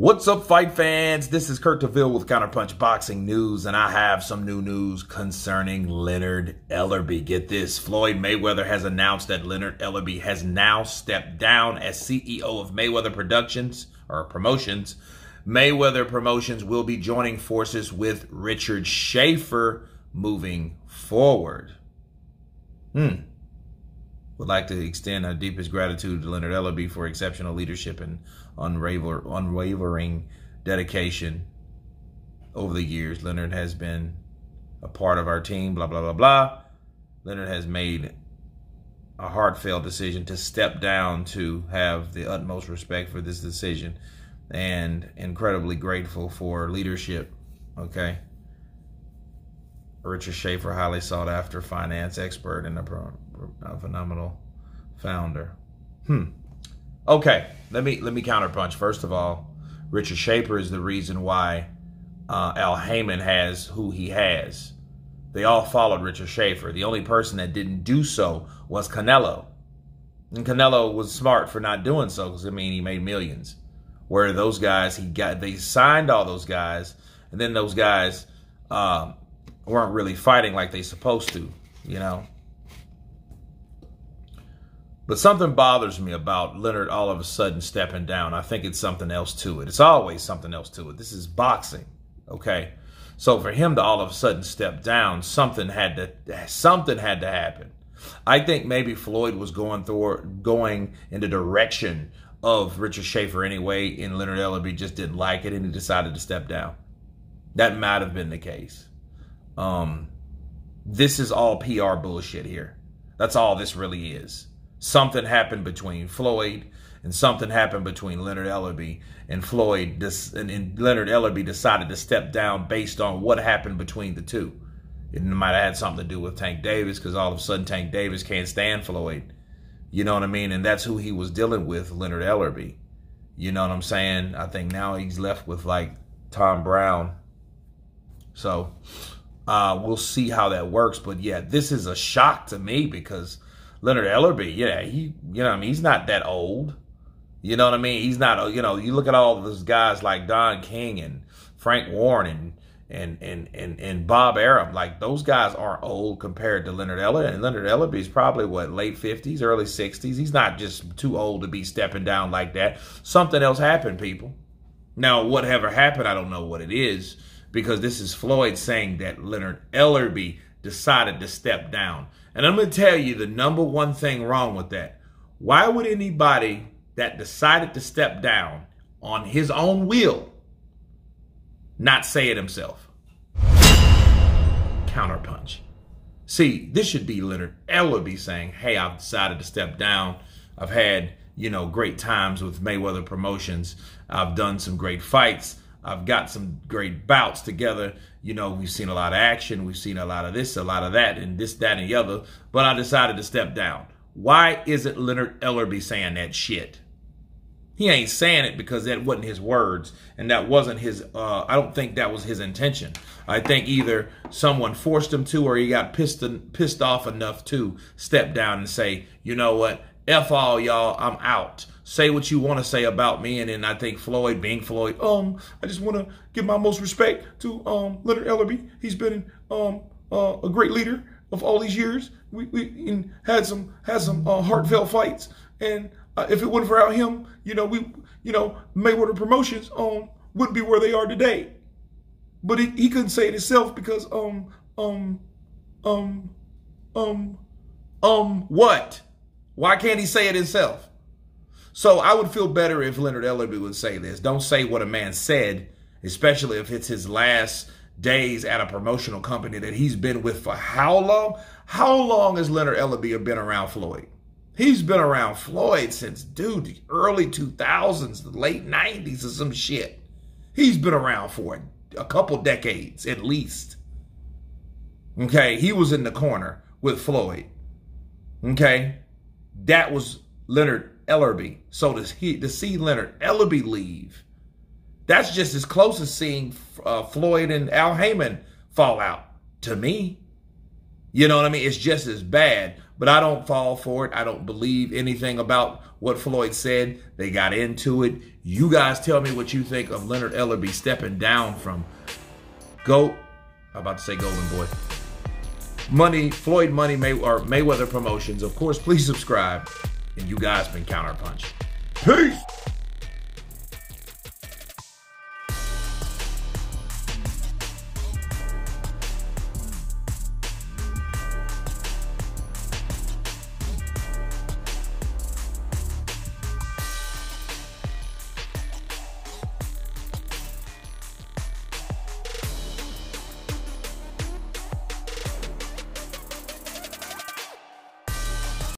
What's up, fight fans? This is Kurt DeVille with Counterpunch Boxing News, and I have some new news concerning Leonard Eleebie. Get this, Floyd Mayweather has announced that Leonard Eleebie has now stepped down as CEO of Mayweather Promotions. Mayweather Promotions will be joining forces with Richard Schaefer moving forward. Would like to extend our deepest gratitude to Leonard Eleebie for exceptional leadership and unwavering dedication over the years. Leonard has been a part of our team, blah, blah, blah, blah. Leonard has made a heartfelt decision to step down, to have the utmost respect for this decision, and incredibly grateful for leadership, okay? Richard Schaefer, highly sought after finance expert and a phenomenal founder. Okay, let me counterpunch. First of all, Richard Schaefer is the reason why Al Heyman has who he has. They all followed Richard Schaefer. The only person that didn't do so was Canelo. And Canelo was smart for not doing so, because I mean, he made millions. Where those guys, they signed all those guys, and then those guys weren't really fighting like they supposed to, you know. But something bothers me about Leonard all of a sudden stepping down. I think it's something else to it. It's always something else to it. This is boxing, okay? So for him to all of a sudden step down, something had to happen. I think maybe Floyd was going in the direction of Richard Schaefer anyway, and Leonard Eleebie just didn't like it, and he decided to step down. That might have been the case. This is all PR bullshit here. That's all this really is. Something happened between Floyd and something happened between Leonard Eleebie, and Leonard Eleebie decided to step down based on what happened between the two. It might have had something to do with Tank Davis, because all of a sudden Tank Davis can't stand Floyd. You know what I mean? And that's who he was dealing with, Leonard Eleebie. You know what I'm saying? I think now he's left with like Tom Brown. So we'll see how that works. But yeah, this is a shock to me, because Leonard Eleebie, yeah, you know what I mean, he's not that old. You know what I mean? He's not, you know, you look at all of those guys like Don King and Frank Warren and Bob Arum, like those guys aren't old compared to Leonard Eleebie. And Leonard Eleebie is probably what, late 50s, early 60s. He's not just too old to be stepping down like that. Something else happened, people. Now, whatever happened, I don't know what it is, because this is Floyd saying that Leonard Eleebie decided to step down. And I'm going to tell you the number one thing wrong with that. Why would anybody that decided to step down on his own will not say it himself? Counterpunch. See, this should be Leonard Eleebie saying, hey, I've decided to step down. I've had, you know, great times with Mayweather Promotions. I've done some great fights. I've got some great bouts together. You know, we've seen a lot of action. We've seen a lot of this, a lot of that, and this, that, and the other. But I decided to step down. Why isn't Leonard Eleebie saying that shit? He ain't saying it because that wasn't his words, and that wasn't his, I don't think that was his intention. I think either someone forced him to, or he got pissed off enough to step down and say, you know what, F all y'all, I'm out. Say what you want to say about me. And then I think Floyd, being Floyd, I just want to give my most respect to Leonard Eleebie. He's been a great leader of all these years. We had some heartfelt fights, and if it wasn't for him, Mayweather Promotions wouldn't be where they are today. But he couldn't say it himself because what? Why can't he say it himself? So I would feel better if Leonard Eleebie would say this. Don't say what a man said, especially if it's his last days at a promotional company that he's been with for how long? How long has Leonard Eleebie been around Floyd? He's been around Floyd since, dude, the early 2000s, the late 90s or some shit. He's been around for a couple decades at least. Okay, he was in the corner with Floyd. Okay, that was Leonard Eleebie. So to see Leonard Eleebie leave, that's just as close as seeing Floyd and Al Heyman fall out to me. You know what I mean? It's just as bad. But I don't fall for it. I don't believe anything about what Floyd said. They got into it. You guys tell me what you think of Leonard Eleebie stepping down from I'm about to say Golden Boy. Floyd Money Mayweather Promotions. Of course, please subscribe. And you guys been Counterpunch. Peace.